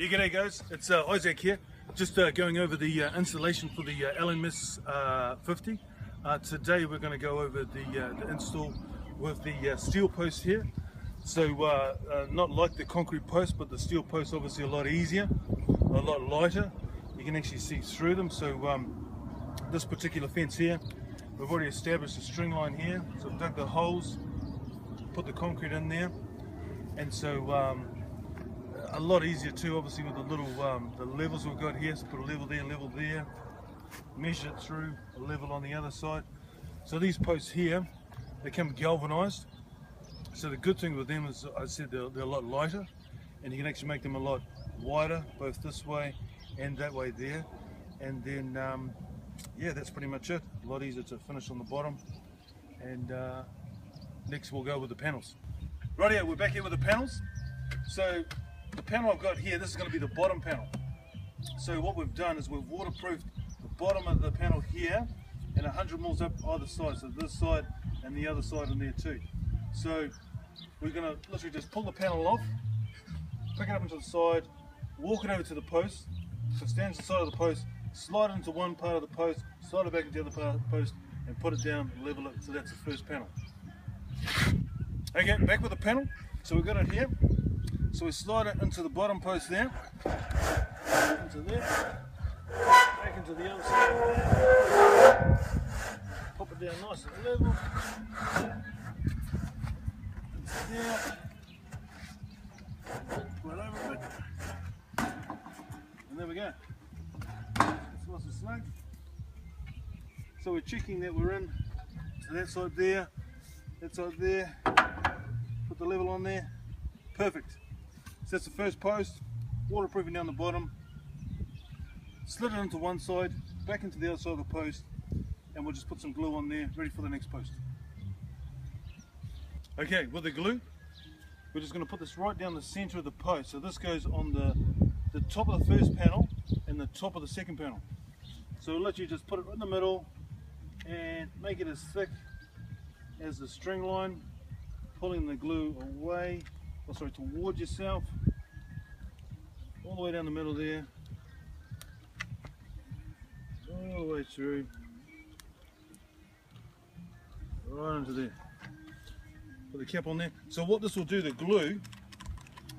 Yeah, g'day guys, it's Isaac here, just going over the installation for the LMS 50. Today we're going to go over the install with the steel post here. So not like the concrete post, but the steel post obviously a lot easier, a lot lighter. You can actually see through them. So this particular fence here, we've already established a string line here, so I've dug the holes, put the concrete in there, and so a lot easier too, obviously, with the little the levels we've got here. So put a level there, measure it through, a level on the other side. So these posts here, they come galvanized. So the good thing with them is, I said, they're a lot lighter, and you can actually make them a lot wider, both this way and that way there. And then yeah, that's pretty much it. A lot easier to finish on the bottom. And next we'll go with the panels. Rightio, we're back here with the panels. So the panel I've got here, this is going to be the bottom panel. So what we've done is we've waterproofed the bottom of the panel here and 100 mils up either side, so this side and the other side in there too. So we're going to literally just pull the panel off, pick it up into the side, walk it over to the post, so it stands on the side of the post, slide it into one part of the post, slide it back into the other part of the post, and put it down, level it. So that's the first panel. Okay, back with the panel. So we've got it here. So we slide it into the bottom post there, into there, back into the other side, pop it down nice and level, into there, right over it, and there we go. It's nice and snug. So we're checking that we're in to that side there, put the level on there, perfect. So that's the first post, waterproofing down the bottom, slid it into one side, back into the other side of the post, and we'll just put some glue on there, ready for the next post. Okay, with the glue, we're just going to put this right down the center of the post. So this goes on the top of the first panel and the top of the second panel. So we'll literally just put it right in the middle and make it as thick as the string line, pulling the glue away, towards yourself, all the way down the middle there, all the way through, right into there. Put the cap on there. So what this will do, the glue,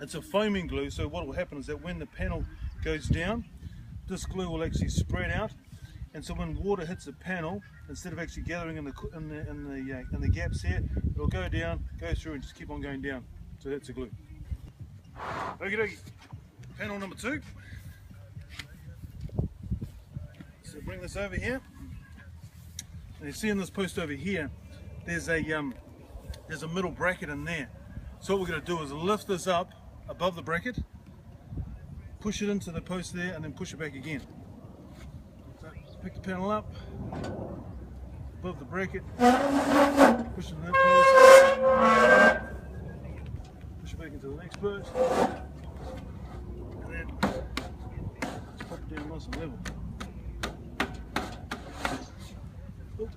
it's a foaming glue, so what will happen is that when the panel goes down, this glue will actually spread out, and so when water hits the panel, instead of actually gathering in the gaps here, it'll go down, go through, and just keep on going down. So that's the glue. Okie dokie. Panel number 2. So bring this over here. And you see in this post over here, there's a middle bracket in there. So what we're going to do is lift this up above the bracket, push it into the post there, and then push it back again. So pick the panel up above the bracket, push it in that post. Push it back into the next post, and then just pop it down nice and level. Oop.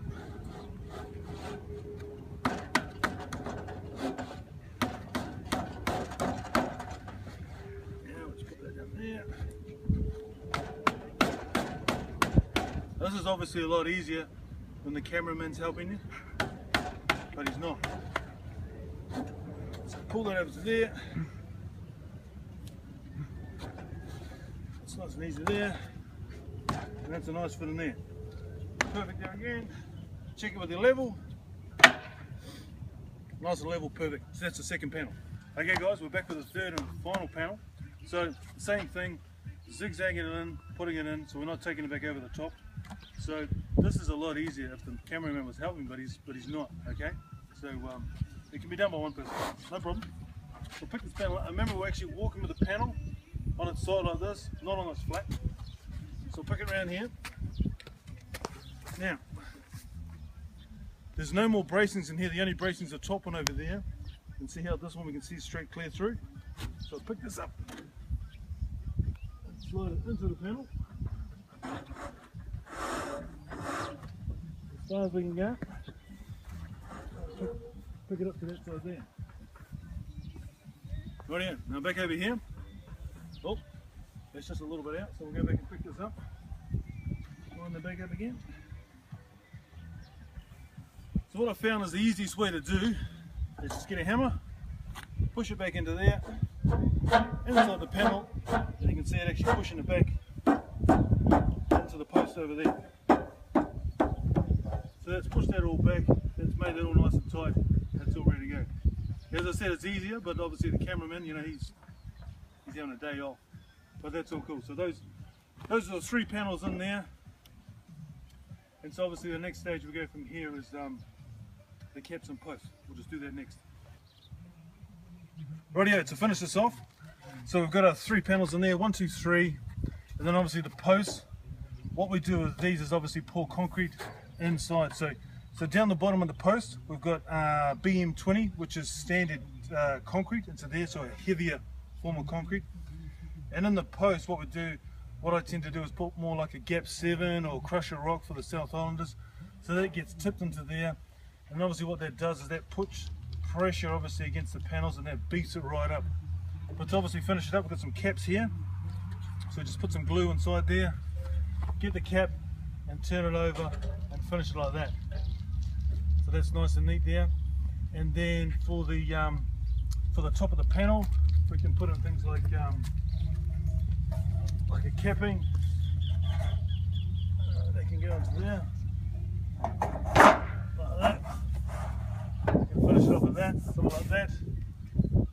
Now let's put that down there. This is obviously a lot easier when the cameraman's helping you, but he's not. Pull that over to there. It's nice and easy there. And that's a nice fit in there. Perfect there again. Check it with your level. Nice and level, perfect. So that's the second panel. Okay guys, we're back with the third and final panel. So same thing, zigzagging it in, putting it in, so we're not taking it back over the top. So this is a lot easier if the cameraman was helping, but he's not, okay? So it can be done by one person, no problem. We'll pick this panel up. Remember, we're actually walking with the panel on its side like this, not on its flat. So we'll pick it around here. Now, there's no more bracings in here. The only bracings are top one over there. You can see how this one we can see straight clear through. So I'll pick this up and slide it into the panel as far as we can go. Pick it up to that side there. Right here. Now back over here. Oh, It's just a little bit out, so we'll go back and pick this up. Line the back up again. So what I found is the easiest way to do is just get a hammer, push it back into there, inside the panel, and you can see it actually pushing it back into the post over there. So that's pushed that all back, that's made it all nice and tight, that's all ready to go. As I said, it's easier, but obviously the cameraman, you know, he's having a day off. But that's all cool. So those are the 3 panels in there. And so obviously the next stage we go from here is the caps and posts. We'll just do that next. Rightio, to finish this off, so we've got our 3 panels in there, 1, 2, 3, and then obviously the posts. What we do with these is obviously pour concrete inside. So down the bottom of the post, we've got BM20, which is standard concrete into there, so a heavier form of concrete. And in the post, what I tend to do is put more like a Gap 7 or Crusher Rock for the South Islanders. So that gets tipped into there, and obviously what that does is that puts pressure obviously against the panels, and that beats it right up. But to obviously finish it up, we've got some caps here. So just put some glue inside there, get the cap and turn it over and finish it like that. So that's nice and neat there. And then for the top of the panel, we can put in things like a capping. They can go into there like that. You can finish it off with that, something like that.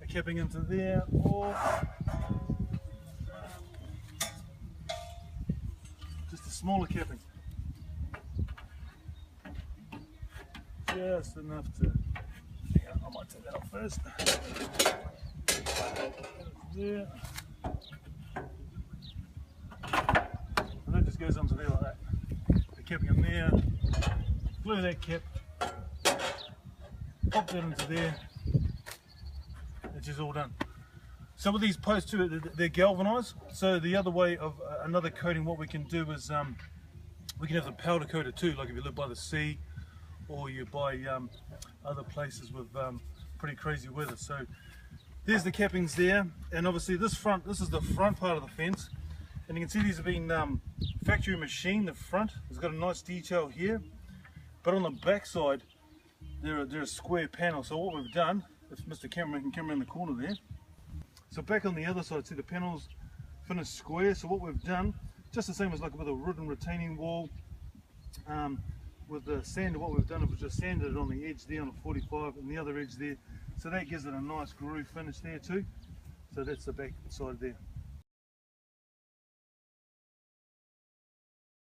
A capping into there, or just a smaller capping. Just enough to. I might take that off first. There. And that just goes onto there like that. The capping in there, glue that cap, pop that into there, it's just all done. So with these posts too, they're galvanized. So the other way of another coating, what we can do is we can have the powder coated too, like if you live by the sea or you buy other places with pretty crazy weather. So there's the cappings there, and obviously this is the front part of the fence, and you can see these have been factory machined. The front has got a nice detail here, but on the back side they're a square panel. So what we've done, if Mr. Cameraman can come around the corner there, so back on the other side, see the panels finished square. So what we've done, just the same as like with a wooden retaining wall, with the sander, what we've done is we've just sanded it on the edge there on a 45 and the other edge there, so that gives it a nice groove finish there too. So that's the back side there.